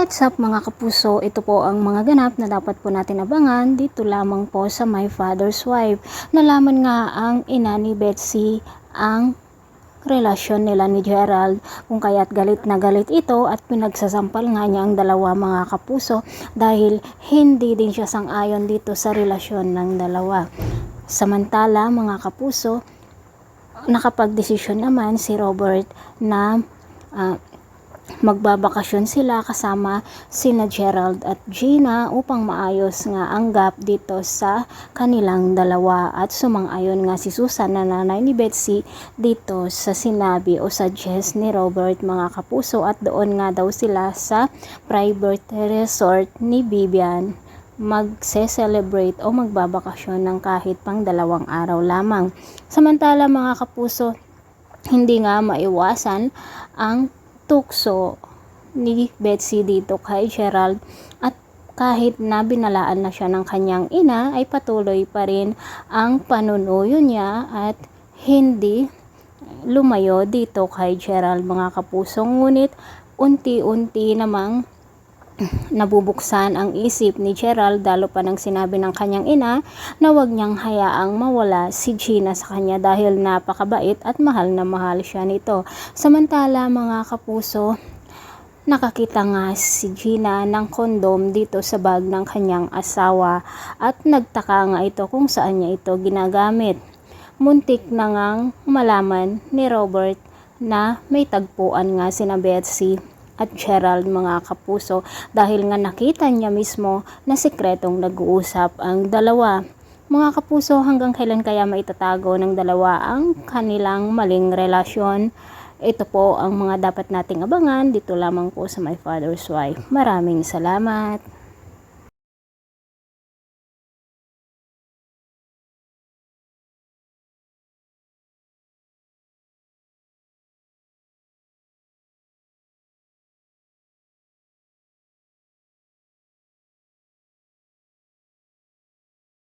What's up mga kapuso? Ito po ang mga ganap na dapat po natin abangan dito lamang po sa My Father's Wife. Nalaman nga ang ina ni Betsy ang relasyon nila ni Gerald, kung kaya't galit na galit ito at pinagsasampal nga niya ang dalawa mga kapuso dahil hindi din siya sang-ayon dito sa relasyon ng dalawa. Samantala mga kapuso, nakapagdesisyon naman si Robert na magbabakasyon sila kasama sina Gerald at Gina upang maayos nga ang gap dito sa kanilang dalawa, at sumang-ayon nga si Susan na nanay ni Betsy dito sa sinabi o suggest ni Robert mga kapuso, at doon nga daw sila sa private resort ni Vivian magse-celebrate o magbabakasyon ng kahit pang 2 araw lamang. Samantala mga kapuso, hindi nga maiwasan ang tukso ni Betsy dito kay Gerald, at kahit na binalaan na siya ng kanyang ina ay patuloy pa rin ang panunuyo niya at hindi lumayo dito kay Gerald mga kapuso. Ngunit unti-unti namang nabubuksan ang isip ni Gerald, lalo pa nang sinabi ng kanyang ina na wag niyang hayaang mawala si Gina sa kanya dahil napakabait at mahal na mahal siya nito. Samantala mga kapuso, nakakita nga si Gina ng kondom dito sa bag ng kanyang asawa at nagtaka nga ito kung saan niya ito ginagamit. Muntik na ngang malaman ni Robert na may tagpuan nga sina Betsy at Gerald mga kapuso, dahil nga nakita niya mismo na sikretong nag-uusap ang dalawa. Mga kapuso, hanggang kailan kaya maitatago ng dalawa ang kanilang maling relasyon? Ito po ang mga dapat nating abangan dito lamang po sa My Father's Wife. Maraming salamat.